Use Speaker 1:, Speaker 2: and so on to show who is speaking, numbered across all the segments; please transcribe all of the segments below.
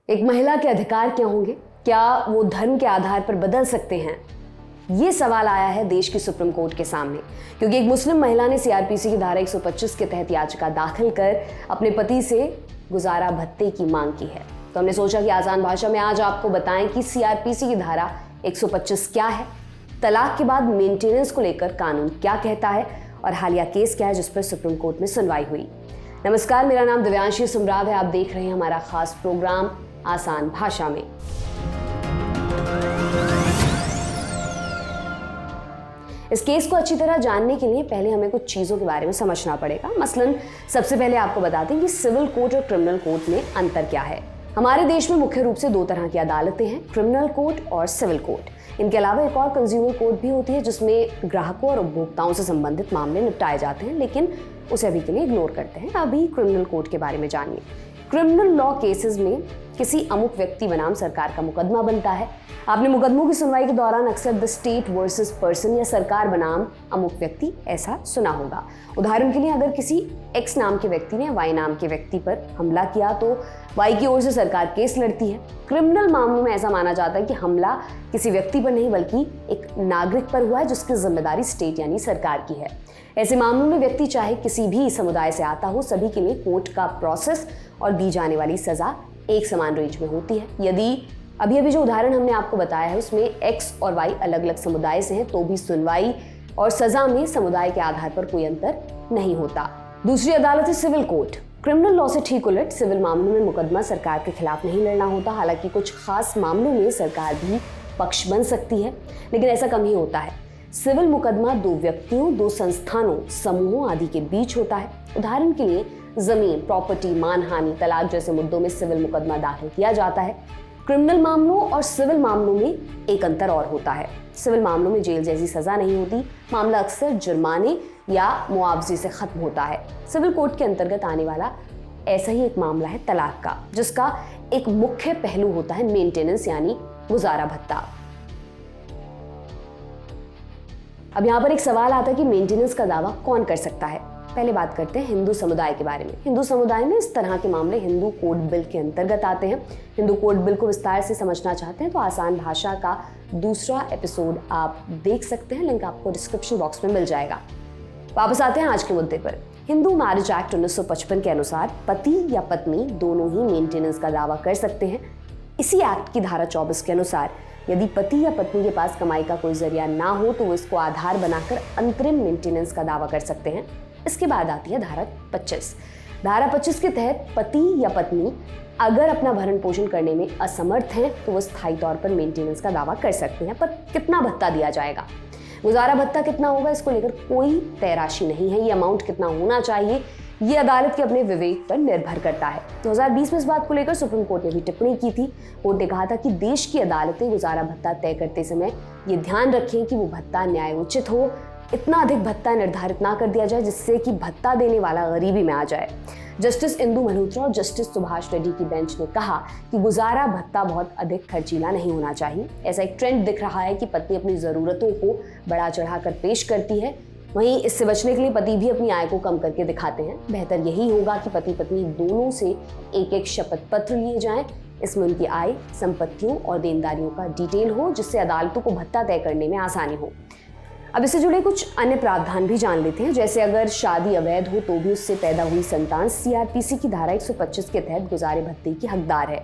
Speaker 1: एक महिला के अधिकार क्या होंगे? क्या वो धर्म के आधार पर बदल सकते हैं? ये सवाल आया है देश की सुप्रीम कोर्ट के सामने, क्योंकि एक मुस्लिम महिला ने सीआरपीसी की धारा 125 के तहत याचिका दाखिल कर अपने पति से गुजारा भत्ते की मांग की है। तो हमने सोचा कि आसान भाषा में आज आपको बताएं कि सीआरपीसी की धारा 125 क्या है, तलाक के बाद मेंटेनेंस को लेकर कानून क्या कहता है और हालिया केस क्या है जिस पर सुप्रीम कोर्ट में सुनवाई हुई। नमस्कार, मेरा नाम दिव्यांशी सुमराव है। आप देख रहे हैं हमारा खास प्रोग्राम आसान भाषा में। इस केस को अच्छी तरह जानने के लिए पहले हमें कुछ चीजों के बारे में समझना पड़ेगा। मसलन सबसे पहले आपको बताते हैं कि सिविल कोर्ट और क्रिमिनल कोर्ट में अंतर क्या है। हमारे देश में मुख्य रूप से दो तरह की अदालतें हैं, क्रिमिनल कोर्ट और सिविल कोर्ट। इनके अलावा एक और कंज्यूमर कोर्ट भी होती है जिसमें ग्राहकों और उपभोक्ताओं से संबंधित मामले निपटाए जाते हैं, लेकिन उसे अभी के लिए इग्नोर करते हैं। अभी क्रिमिनल कोर्ट के बारे में जानिए। क्रिमिनल लॉ केसेस में किसी अमुक व्यक्ति बनाम सरकार का मुकदमा बनता है। आपने मुकदमों की सुनवाई के दौरान अक्सर द स्टेट वर्सेस पर्सन या सरकार बनाम अमुक व्यक्ति ऐसा सुना होगा। उदाहरण के लिए अगर किसी एक्स नाम के व्यक्ति ने वाई नाम के व्यक्ति पर हमला किया तो वाई की ओर से सरकार केस लड़ती है। क्रिमिनल मामलों में ऐसा माना जाता है कि हमला किसी व्यक्ति पर नहीं बल्कि एक नागरिक पर हुआ है जिसकी जिम्मेदारी स्टेट यानी सरकार की है। ऐसे मामलों में व्यक्ति चाहे किसी भी समुदाय से आता हो, सभी के लिए कोर्ट का प्रोसेस और दी जाने वाली सजा एक समान रेंज में होती है। यदि अभी जो उदाहरण हमने आपको बताया है उसमें एक्स और वाई अलग अलग समुदाय से हैं तो भी सुनवाई और सजा में समुदाय के आधार पर कोई अंतर नहीं होता। दूसरी अदालत है सिविल कोर्ट। क्रिमिनल लॉ से ठीक उलट सिविल मामलों में मुकदमा सरकार के खिलाफ नहीं लड़ना होता। हालांकि कुछ खास मामलों में सरकार भी पक्ष बन सकती है, लेकिन ऐसा कम ही होता है। सिविल मुकदमा दो व्यक्तियों, दो संस्थानों, समूहों आदि के बीच होता है। उदाहरण के लिए जमीन, प्रॉपर्टी, मानहानि, तलाक जैसे मुद्दों में सिविल मुकदमा दाखिल किया जाता है। क्रिमिनल मामलों और सिविल मामलों में एक अंतर और होता है। सिविल मामलों में जेल जैसी सजा नहीं होती, मामला अक्सर जुर्माने या मुआवजे से खत्म होता है। सिविल कोर्ट के अंतर्गत आने वाला ऐसा ही एक मामला है तलाक का, जिसका एक मुख्य पहलू होता है मेंटेनेंस यानी गुजारा भत्ता। अब यहाँ पर एक सवाल आता है कि मेंटेनेंस का दावा कौन कर सकता है। पहले बात करते हैं हिंदू समुदाय के बारे में। हिंदू समुदाय में इस तरह के मामले हिंदू कोड बिल के अंतर्गत आते हैं। हिंदू कोड बिल को विस्तार से समझना चाहते हैं तो आसान भाषा का दूसरा एपिसोड आप देख सकते हैं, लिंक आपको डिस्क्रिप्शन बॉक्स में मिल जाएगा। वापस आते हैं आज के मुद्दे पर। हिंदू मैरिज एक्ट 1955 के अनुसार पति या पत्नी दोनों ही मेंटेनेंस का दावा कर सकते हैं। इसी एक्ट की धारा 24 के अनुसार यदि पति या पत्नी के पास कमाई का कोई जरिया ना हो तो वो इसको आधार बनाकर अंतरिम मेंटेनेंस का दावा कर सकते हैं। इसके बाद आती है धारा 25। धारा 25 के तहत पति या पत्नी अगर अपना भरण पोषण करने में असमर्थ हैं तो वो स्थायी तौर पर मेंटेनेंस का दावा कर सकते हैं। पर कितना भत्ता दिया जाएगा, गुजारा भत्ता कितना होगा, इसको लेकर कोई तय राशि नहीं है। ये अमाउंट कितना होना चाहिए ये अदालत के अपने विवेक पर निर्भर करता है। 2020 में इस बात को लेकर सुप्रीम कोर्ट ने भी टिप्पणी की थी। कोर्ट ने कहा था कि देश की अदालतें गुजारा भत्ता तय करते समय ये ध्यान रखें कि वो भत्ता न्यायोचित हो। इतना अधिक भत्ता निर्धारित ना कर दिया जाए जिससे कि भत्ता देने वाला गरीबी में आ जाए। जस्टिस इंदु मल्होत्रा और जस्टिस सुभाष रेड्डी की बेंच ने कहा कि गुजारा भत्ता बहुत अधिक खर्चीला नहीं होना चाहिए। ऐसा एक ट्रेंड दिख रहा है कि पत्नी अपनी जरूरतों को बढ़ा चढ़ाकर पेश करती है, वहीं इससे बचने के लिए पति भी अपनी आय को कम करके दिखाते हैं। बेहतर यही होगा कि पति पत्नी दोनों से एक एक शपथ पत्र लिए जाएं। इसमें उनकी आय, संपत्तियों और देनदारियों का डिटेल हो जिससे अदालतों को भत्ता तय करने में आसानी हो। अब इससे जुड़े कुछ अन्य प्रावधान भी जान लेते हैं। जैसे अगर शादी अवैध हो तो भी उससे पैदा हुई संतान सीआरपीसी की धारा 125 के तहत गुजारे भत्ते की हकदार है।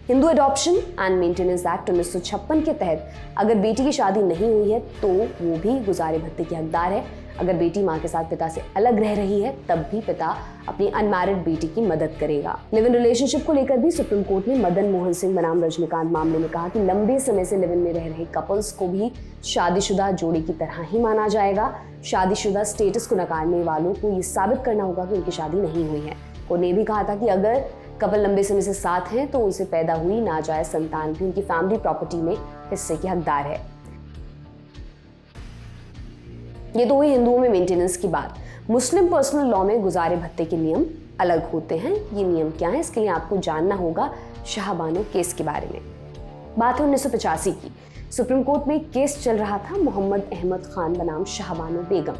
Speaker 1: Hindu adoption and maintenance act 1956 के तहत अगर बेटी की शादी नहीं हुई है तो वो भी गुजारे भत्ते की हकदार है। अगर बेटी माँ के साथ पिता से अलग रह रही है तब भी पिता अपनी अनमैरिड बेटी की मदद करेगा। लिव इन रिलेशनशिप को लेकर भी सुप्रीम कोर्ट ने मदन मोहन सिंह बनाम रजनीकांत मामले में कहा कि लंबे समय से लिव इन में रह रहे कपल्स को भी शादीशुदा जोड़ी की तरह ही माना जाएगा। शादीशुदा स्टेटस को नकारने वालों को ये साबित करना होगा कि उनकी शादी नहीं हुई है। कोर्ट ने भी कहा था कि अगर कपल लंबे समय से साथ हैं तो उनसे पैदा हुई नाजायज संतान भी उनकी फैमिली प्रॉपर्टी में हिस्से की हकदार है। ये तो हुई हिंदुओं में मेंटेनेंस की बात। मुस्लिम पर्सनल लॉ में गुजारे भत्ते के नियम अलग होते हैं। ये नियम क्या है इसके लिए आपको जानना होगा शाहबानो केस के बारे में। बात है 1985 की। सुप्रीम कोर्ट में एक केस चल रहा था मोहम्मद अहमद खान बनाम शाहबानो बेगम।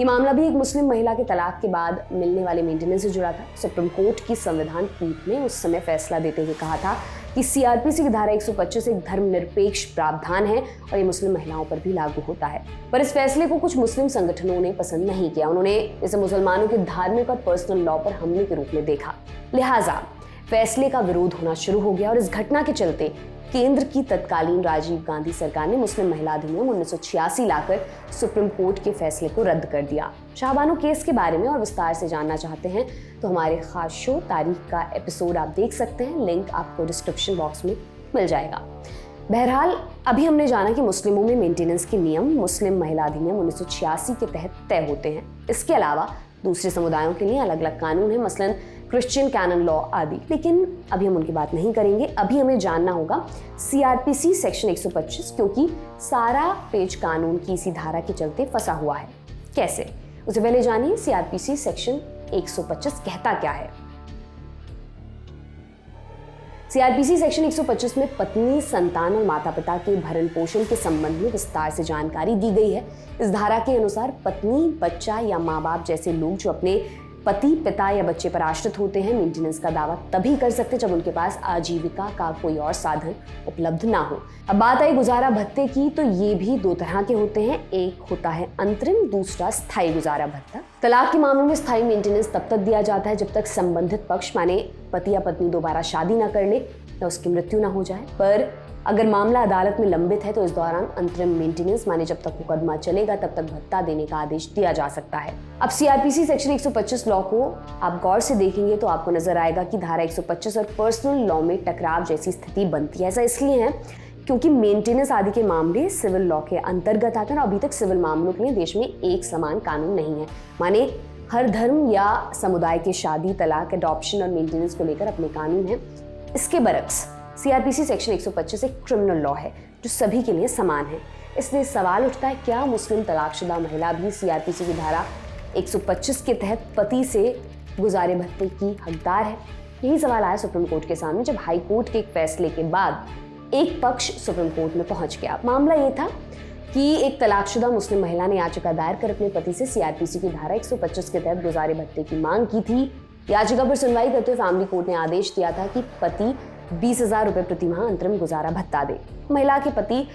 Speaker 1: ये मामला भी एक मुस्लिम महिला के तलाक के बाद मिलने वाले मेंटेनेंस से जुड़ा था। सुप्रीम कोर्ट की संविधान पीठ ने उस समय फैसला देते हुए कहा था कि सीआरपीसी की धारा 125 एक धर्मनिरपेक्ष प्रावधान है और ये मुस्लिम महिलाओं पर भी लागू होता है। पर इस फैसले को कुछ मुस्लिम संगठनों ने पसंद नहीं किया। उन्होंने इसे मुसलमानों के धार्मिक और पर्सनल लॉ पर हमले के रूप में देखा। लिहाजा फैसले का विरोध होना शुरू हो गया और इस घटना के चलते केंद्र की तत्कालीन राजीव गांधी सरकार ने मुस्लिम महिला अधिनियम 1986 लाकर सुप्रीम कोर्ट के फैसले को रद्द कर दिया। शाहबानो केस के बारे में और विस्तार से जानना चाहते हैं तो हमारे खास शो तारीख का एपिसोड आप देख सकते हैं, लिंक आपको डिस्क्रिप्शन बॉक्स में मिल जाएगा। बहरहाल अभी हमने जाना कि मुस्लिमों में मेंटेनेंस के नियम मुस्लिम महिला अधिनियम 1986 के तहत तय होते हैं। इसके अलावा दूसरे समुदायों के लिए अलग अलग कानून है, मसलन क्रिश्चियन कैनन लॉ आदि, लेकिन अभी हम उनकी बात नहीं करेंगे। अभी हमें जानना होगा सीआरपीसी सेक्शन 125, क्योंकि सारा पेज कानून की इसी धारा के चलते फंसा हुआ है। कैसे, उससे पहले जानिए सीआरपीसी सेक्शन 125 कहता क्या है। सीआरपीसी सेक्शन 125 में पत्नी, संतान और माता पिता के भरण पोषण के संबंध में विस्तार से जानकारी दी गई है। इस धारा के अनुसार पत्नी, बच्चा या माँ बाप जैसे लोग जो अपने पति, पिता या बच्चे पर आश्रित होते हैं, मेंटेनेंस का दावा तभी कर सकते जब उनके पास आजीविका का कोई और साधन उपलब्ध ना हो। अब बात आई गुजारा भत्ते की, तो ये भी दो तरह के होते हैं। एक होता है अंतरिम, दूसरा स्थायी गुजारा भत्ता। तलाक के मामलों में स्थायी मेंटेनेंस तब तक दिया जाता है जब तक संबंधित पक्ष माने पति या पत्नी दोबारा शादी ना कर ले या उसकी मृत्यु ना हो जाए। पर अगर मामला अदालत में लंबित है तो इस दौरान अंतरिम मेंटेनेंस माने जब तक मुकदमा चलेगा तब तक भत्ता देने का आदेश दिया जा सकता है। अब सीआरपीसी सेक्शन 125 लॉ को आप गौर से देखेंगे तो आपको नजर आएगा कि धारा 125 और पर्सनल लॉ में टकराव जैसी स्थिति बनती है। ऐसा इसलिए है क्योंकि मेंटेनेंस आदि के मामले सिविल लॉ के अंतर्गत आते हैं और अभी तक सिविल मामलों के लिए देश में एक समान कानून नहीं है। माने हर धर्म या समुदाय के शादी, तलाक, एडॉप्शन और मेंटेनेंस को लेकर अपने कानून हैं। इसके बरक्स सीआरपीसी सेक्शन 125 एक क्रिमिनल लॉ है जो सभी के लिए समान है। इसलिए सवाल उठता है, क्या मुस्लिम तलाकशुदा महिला भी सीआरपीसी की धारा 125 के तहत पति से गुजारे भत्ते की हकदार है? यही सवाल आया सुप्रीम कोर्ट के सामने जब हाई कोर्ट के एक फैसले के बाद एक पक्ष सुप्रीम कोर्ट में पहुंच गया। मामला ये था कि एक तलाकशुदा मुस्लिम महिला ने याचिका दायर कर अपने पति से सीआरपीसी की धारा 125 के तहत गुजारे भत्ते की मांग की थी। याचिका पर सुनवाई करते हुए फैमिली कोर्ट ने आदेश दिया था कि पति 20,000 रुपए प्रति माह अंतरिम गुजारा भत्ता दे। महिला के पति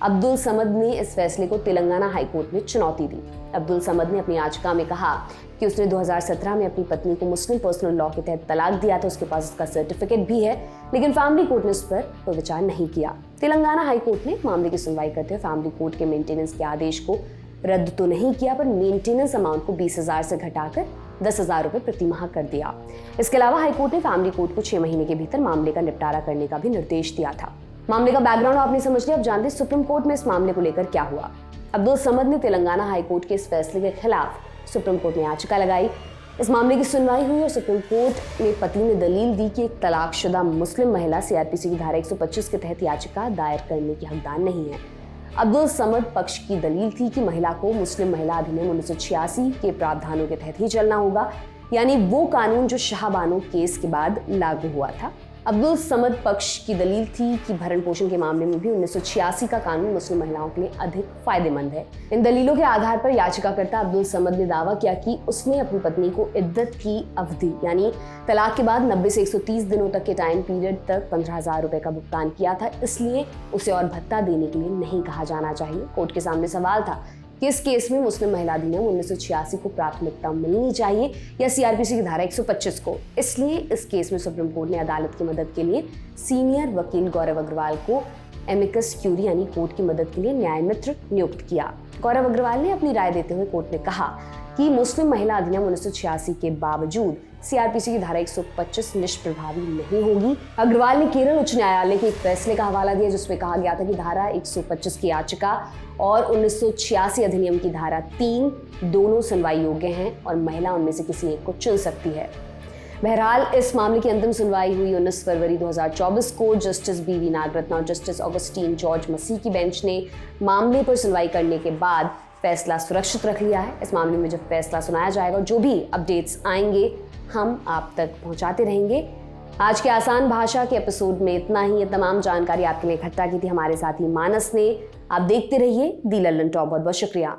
Speaker 1: अब्दुल समद ने इस फैसले को तेलंगाना हाईकोर्ट में चुनौती दी। अब्दुल समद ने अपनी याचिका में कहा कि उसने 2017 में अपनी पत्नी को मुस्लिम पर्सनल लॉ के तहत तलाक दिया था, उसके पास उसका सर्टिफिकेट भी है, लेकिन फैमिली कोर्ट ने उस पर कोई विचार नहीं किया। तेलंगाना हाईकोर्ट ने मामले की सुनवाई करते हुए फैमिली कोर्ट के मेंटेनेंस के आदेश को रद्द तो नहीं किया, पर मेंटेनेंस अमाउंट को 20,000 से घटाकर 10,000 रुपए प्रति माह कर दिया। इसके अलावा हाईकोर्ट ने फैमिली कोर्ट को 6 महीने के भीतर मामले का निपटारा करने का भी निर्देश दिया था। मामले का बैकग्राउंड आपने समझ लिया। अब जानते हैं सुप्रीम कोर्ट में इस मामले को लेकर क्या हुआ। अब्दुल समद ने तेलंगाना हाईकोर्ट के इस फैसले के खिलाफ सुप्रीम कोर्ट में याचिका लगाई। इस मामले की सुनवाई हुई और सुप्रीम कोर्ट में पति ने दलील दी कि एक तलाकशुदा मुस्लिम महिला सीआरपीसी की धारा 125 के तहत याचिका दायर करने की हकदार नहीं है। अब्दुल समद पक्ष की दलील थी कि महिला को मुस्लिम महिला अधिनियम 1986 के प्रावधानों के तहत ही चलना होगा, यानी वो कानून जो शाहबानो केस के बाद लागू हुआ था। अब्दुल समद पक्ष की दलील थी कि भरण पोषण के मामले में भी 1986 का कानून मुस्लिम महिलाओं के लिए अधिक फायदेमंद है। इन दलीलों के आधार पर याचिकाकर्ता अब्दुल समद ने दावा किया कि उसने अपनी पत्नी को इद्दत की अवधि यानी तलाक के बाद 90 से 130 दिनों तक के टाइम पीरियड तक 15,000 रुपए का भुगतान किया था, इसलिए उसे और भत्ता देने के लिए नहीं कहा जाना चाहिए। कोर्ट के सामने सवाल था कि इस केस में मुस्लिम महिला अधिनियम 1986 को प्राथमिकता मिलनी चाहिए या सीआरपीसी की धारा 125 को। इसलिए इस केस में सुप्रीम कोर्ट ने अदालत की मदद के लिए सीनियर वकील गौरव अग्रवाल को एमिकस क्यूरी यानी कोर्ट की मदद के लिए न्याय मित्र नियुक्त किया। गौरव अग्रवाल ने अपनी राय देते हुए कोर्ट में कहा कि मुस्लिम महिला अधिनियम 1986 के बावजूद सीआरपीसी की धारा 125 निष्प्रभावी नहीं होगी। अग्रवाल ने केरल उच्च न्यायालय के एक फैसले का हवाला दिया जिसमें कहा गया था कि धारा 125 की याचिका और 1986 अधिनियम की धारा 3 दोनों सुनवाई योग्य हैं और महिला उनमें से किसी एक को चुन सकती है। बहरहाल इस मामले की अंतिम सुनवाई हुई 19 फरवरी 2024 को। जस्टिस बीवी नागरत्ना और जस्टिस ऑगस्टीन जॉर्ज मसीह की बेंच ने मामले पर सुनवाई करने के बाद फैसला सुरक्षित रख लिया है। इस मामले में जब फैसला सुनाया जाएगा, जो भी अपडेट्स आएंगे हम आप तक पहुंचाते रहेंगे। आज के आसान भाषा के एपिसोड में इतना ही। ये तमाम जानकारी आपके लिए इकट्ठा की थी हमारे साथी मानस ने। आप देखते रहिए दी लल्लन टॉप। बहुत बहुत शुक्रिया।